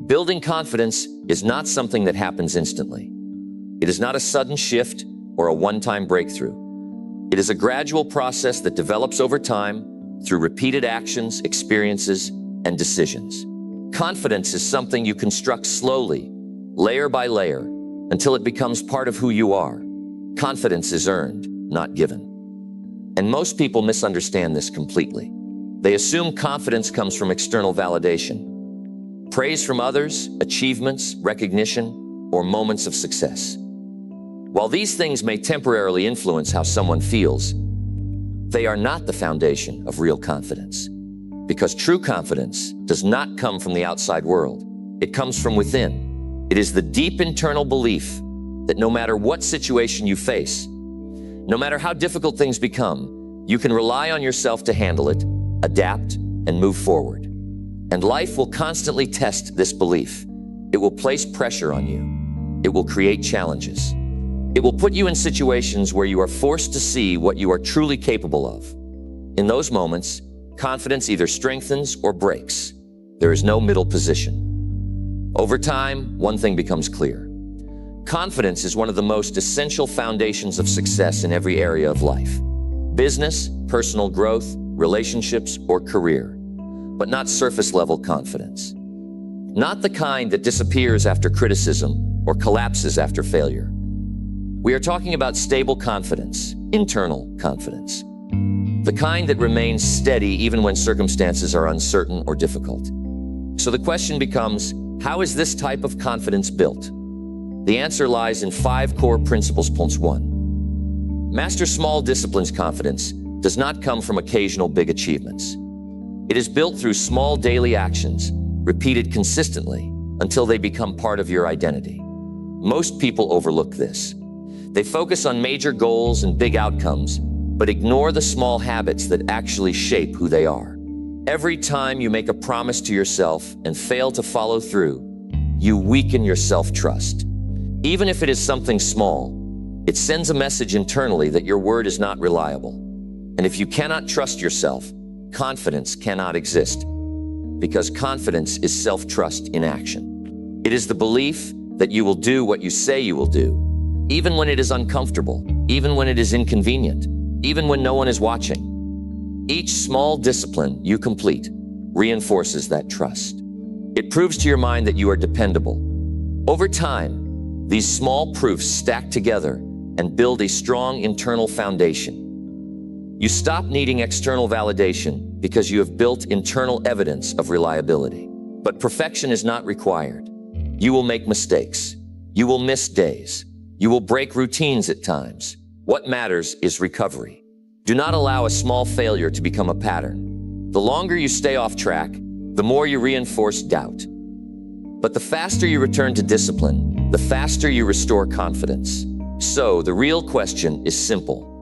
Building confidence is not something that happens instantly. It is not a sudden shift or a one-time breakthrough. It is a gradual process that develops over time through repeated actions, experiences, and decisions. Confidence is something you construct slowly, layer by layer, until it becomes part of who you are. Confidence is earned, not given. And most people misunderstand this completely. They assume confidence comes from external validation. Praise from others, achievements, recognition, or moments of success. While these things may temporarily influence how someone feels, they are not the foundation of real confidence. Because true confidence does not come from the outside world. It comes from within. It is the deep internal belief that no matter what situation you face, no matter how difficult things become, you can rely on yourself to handle it, adapt, and move forward. And life will constantly test this belief. It will place pressure on you. It will create challenges. It will put you in situations where you are forced to see what you are truly capable of. In those moments, confidence either strengthens or breaks. There is no middle position. Over time, one thing becomes clear. Confidence is one of the most essential foundations of success in every area of life. Business, personal growth, relationships, or career. But not surface-level confidence. Not the kind that disappears after criticism or collapses after failure. We are talking about stable confidence, internal confidence. The kind that remains steady even when circumstances are uncertain or difficult. So the question becomes, how is this type of confidence built? The answer lies in 5 core principles. 1. Master small disciplines. Confidence does not come from occasional big achievements. It is built through small daily actions, repeated consistently until they become part of your identity. Most people overlook this. They focus on major goals and big outcomes, but ignore the small habits that actually shape who they are. Every time you make a promise to yourself and fail to follow through, you weaken your self-trust. Even if it is something small, it sends a message internally that your word is not reliable. And if you cannot trust yourself, confidence cannot exist, because confidence is self-trust in action. It is the belief that you will do what you say you will do, even when it is uncomfortable, even when it is inconvenient, even when no one is watching. Each small discipline you complete reinforces that trust. It proves to your mind that you are dependable. Over time, these small proofs stack together and build a strong internal foundation. You stop needing external validation because you have built internal evidence of reliability. But perfection is not required. You will make mistakes. You will miss days. You will break routines at times. What matters is recovery. Do not allow a small failure to become a pattern. The longer you stay off track, the more you reinforce doubt. But the faster you return to discipline, the faster you restore confidence. So the real question is simple.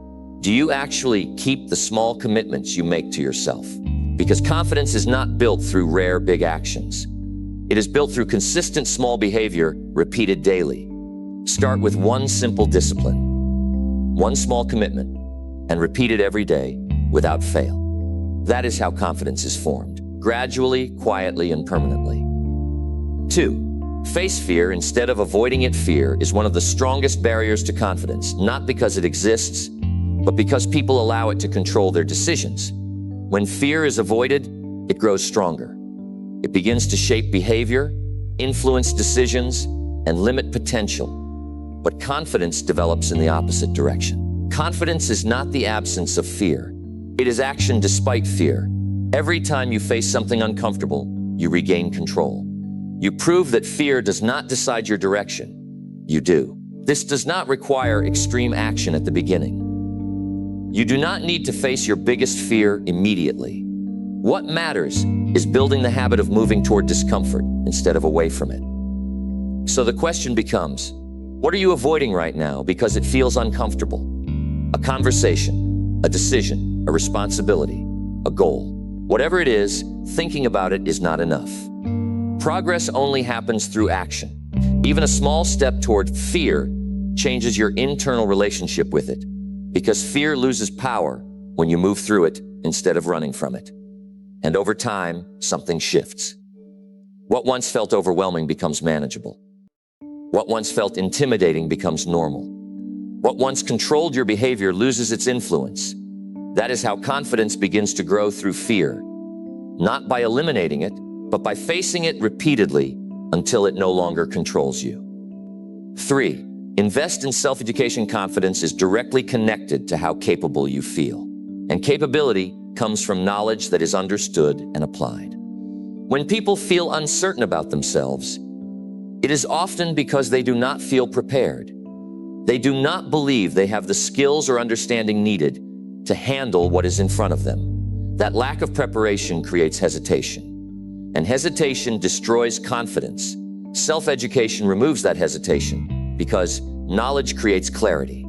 Do you actually keep the small commitments you make to yourself? Because confidence is not built through rare big actions. It is built through consistent small behavior repeated daily. Start with one simple discipline, one small commitment, and repeat it every day without fail. That is how confidence is formed, gradually, quietly, and permanently. 2. Face fear instead of avoiding it. Fear is one of the strongest barriers to confidence, not because it exists, but because people allow it to control their decisions. When fear is avoided, it grows stronger. It begins to shape behavior, influence decisions, and limit potential. But confidence develops in the opposite direction. Confidence is not the absence of fear. It is action despite fear. Every time you face something uncomfortable, you regain control. You prove that fear does not decide your direction. You do. This does not require extreme action at the beginning. You do not need to face your biggest fear immediately. What matters is building the habit of moving toward discomfort instead of away from it. So the question becomes, what are you avoiding right now because it feels uncomfortable? A conversation, a decision, a responsibility, a goal. Whatever it is, thinking about it is not enough. Progress only happens through action. Even a small step toward fear changes your internal relationship with it, because fear loses power when you move through it instead of running from it. And over time, something shifts. What once felt overwhelming becomes manageable. What once felt intimidating becomes normal. What once controlled your behavior loses its influence. That is how confidence begins to grow through fear, not by eliminating it, but by facing it repeatedly until it no longer controls you. 3. Invest in self-education. Confidence is directly connected to how capable you feel. And capability comes from knowledge that is understood and applied. When people feel uncertain about themselves, it is often because they do not feel prepared. They do not believe they have the skills or understanding needed to handle what is in front of them. That lack of preparation creates hesitation, and hesitation destroys confidence. Self-education removes that hesitation because knowledge creates clarity,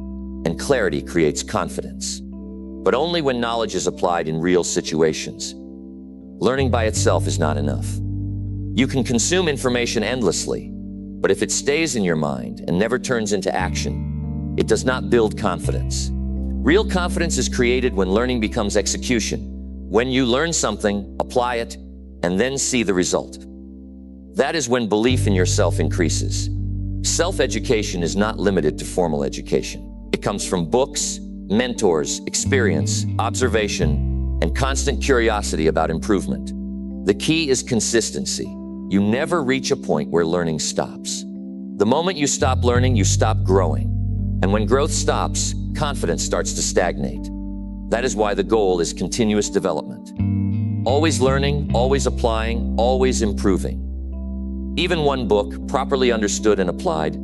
and clarity creates confidence. But only when knowledge is applied in real situations. Learning by itself is not enough. You can consume information endlessly, but if it stays in your mind and never turns into action, it does not build confidence. Real confidence is created when learning becomes execution. When you learn something, apply it, and then see the result. That is when belief in yourself increases. Self-education is not limited to formal education. It comes from books, mentors, experience, observation, and constant curiosity about improvement. The key is consistency. You never reach a point where learning stops. The moment you stop learning, you stop growing. And when growth stops, confidence starts to stagnate. That is why the goal is continuous development. Always learning, always applying, always improving. Even one book, properly understood and applied,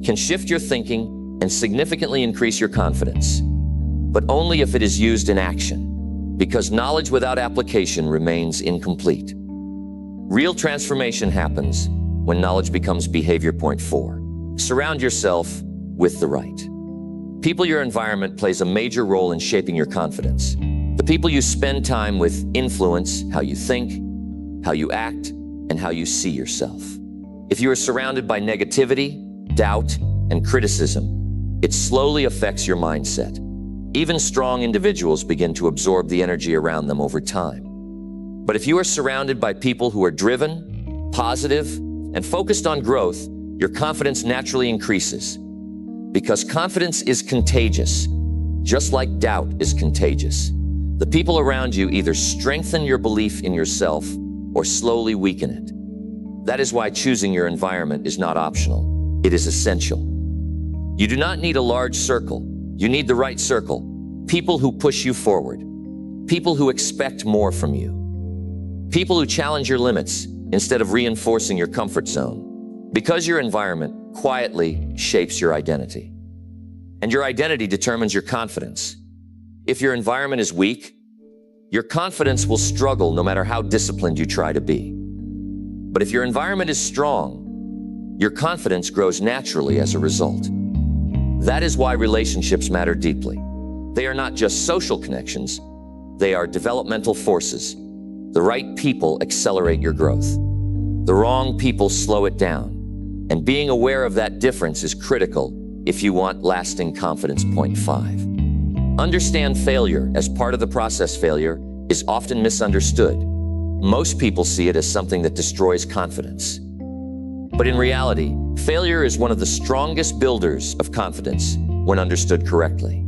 can shift your thinking and significantly increase your confidence. But only if it is used in action, because knowledge without application remains incomplete. Real transformation happens when knowledge becomes behavior. Point 4. Surround yourself with the right people. Your environment plays a major role in shaping your confidence. The people you spend time with influence how you think, how you act, and how you see yourself. If you are surrounded by negativity, doubt, and criticism, it slowly affects your mindset. Even strong individuals begin to absorb the energy around them over time. But if you are surrounded by people who are driven, positive, and focused on growth, your confidence naturally increases. Because confidence is contagious, just like doubt is contagious. The people around you either strengthen your belief in yourself or slowly weaken it. That is why choosing your environment is not optional. It is essential. You do not need a large circle. You need the right circle. People who push you forward. People who expect more from you. People who challenge your limits instead of reinforcing your comfort zone. Because your environment quietly shapes your identity. And your identity determines your confidence. If your environment is weak, your confidence will struggle no matter how disciplined you try to be. But if your environment is strong, your confidence grows naturally as a result. That is why relationships matter deeply. They are not just social connections, they are developmental forces. The right people accelerate your growth. The wrong people slow it down. And being aware of that difference is critical if you want lasting confidence. Point 5. Understand failure as part of the process. Failure is often misunderstood. Most people see it as something that destroys confidence. But in reality, failure is one of the strongest builders of confidence when understood correctly.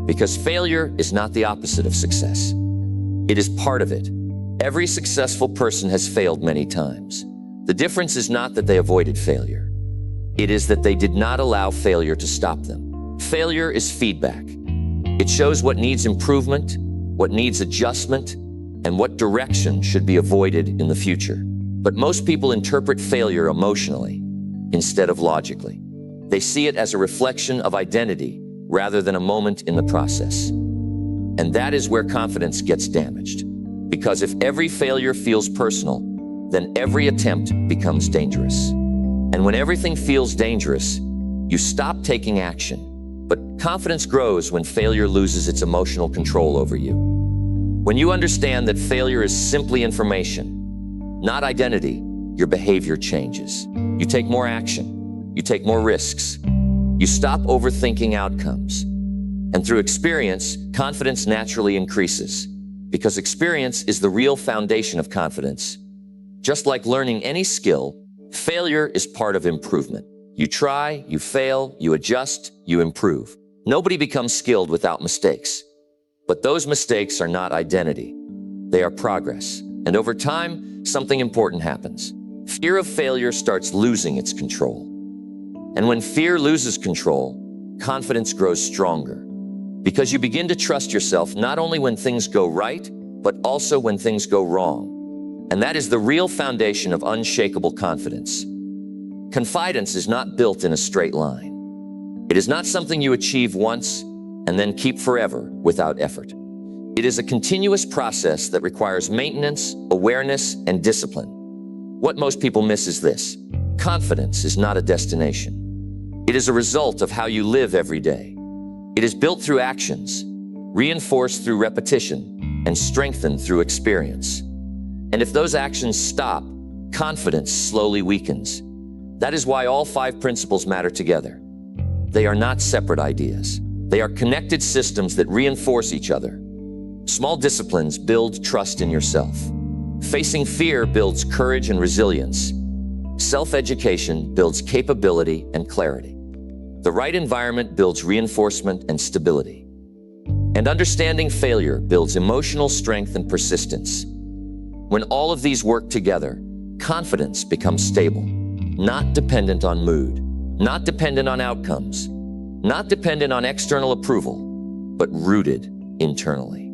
Because failure is not the opposite of success. It is part of it. Every successful person has failed many times. The difference is not that they avoided failure. It is that they did not allow failure to stop them. Failure is feedback. It shows what needs improvement, what needs adjustment, and what direction should be avoided in the future. But most people interpret failure emotionally instead of logically. They see it as a reflection of identity rather than a moment in the process. And that is where confidence gets damaged. Because if every failure feels personal, then every attempt becomes dangerous. And when everything feels dangerous, you stop taking action. But confidence grows when failure loses its emotional control over you. When you understand that failure is simply information, not identity, your behavior changes. You take more action. You take more risks. You stop overthinking outcomes. And through experience, confidence naturally increases. Because experience is the real foundation of confidence, Just like learning any skill, failure is part of improvement. You try, you fail, you adjust, you improve. Nobody becomes skilled without mistakes. But those mistakes are not identity. They are progress. And over time, something important happens. Fear of failure starts losing its control. And when fear loses control, confidence grows stronger. Because you begin to trust yourself not only when things go right, but also when things go wrong. And that is the real foundation of unshakable confidence. Confidence is not built in a straight line. It is not something you achieve once and then keep forever without effort. It is a continuous process that requires maintenance, awareness, and discipline. What most people miss is this: confidence is not a destination. It is a result of how you live every day. It is built through actions, reinforced through repetition, and strengthened through experience. And if those actions stop, confidence slowly weakens. That is why all 5 principles matter together. They are not separate ideas. They are connected systems that reinforce each other. Small disciplines build trust in yourself. Facing fear builds courage and resilience. Self-education builds capability and clarity. The right environment builds reinforcement and stability. And understanding failure builds emotional strength and persistence. When all of these work together, confidence becomes stable, not dependent on mood, not dependent on outcomes, not dependent on external approval, but rooted internally.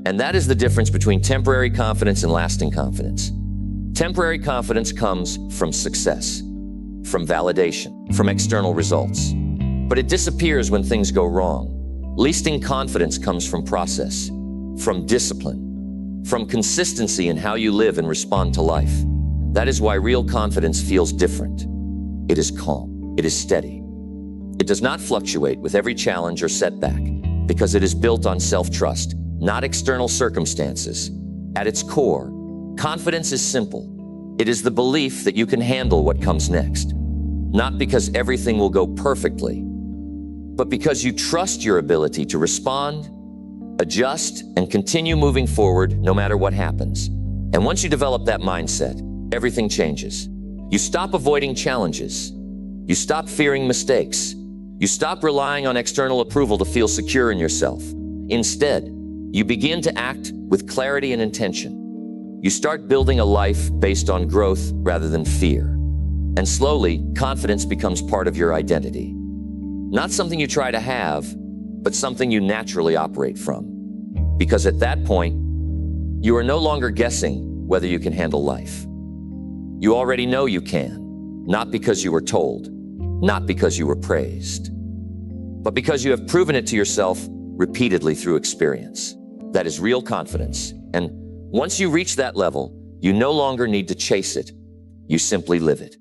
And that is the difference between temporary confidence and lasting confidence. Temporary confidence comes from success, from validation, from external results. But it disappears when things go wrong. Lasting confidence comes from process, from discipline, from consistency in how you live and respond to life. That is why real confidence feels different. It is calm. It is steady. It does not fluctuate with every challenge or setback because it is built on self-trust, not external circumstances. At its core, confidence is simple. It is the belief that you can handle what comes next. Not because everything will go perfectly, but because you trust your ability to respond, adjust, and continue moving forward no matter what happens. And once you develop that mindset, everything changes. You stop avoiding challenges. You stop fearing mistakes. You stop relying on external approval to feel secure in yourself. Instead, you begin to act with clarity and intention. You start building a life based on growth rather than fear. And slowly, confidence becomes part of your identity. Not something you try to have, but something you naturally operate from. Because at that point, you are no longer guessing whether you can handle life. You already know you can, not because you were told, not because you were praised, but because you have proven it to yourself repeatedly through experience. That is real confidence. And once you reach that level, you no longer need to chase it. You simply live it.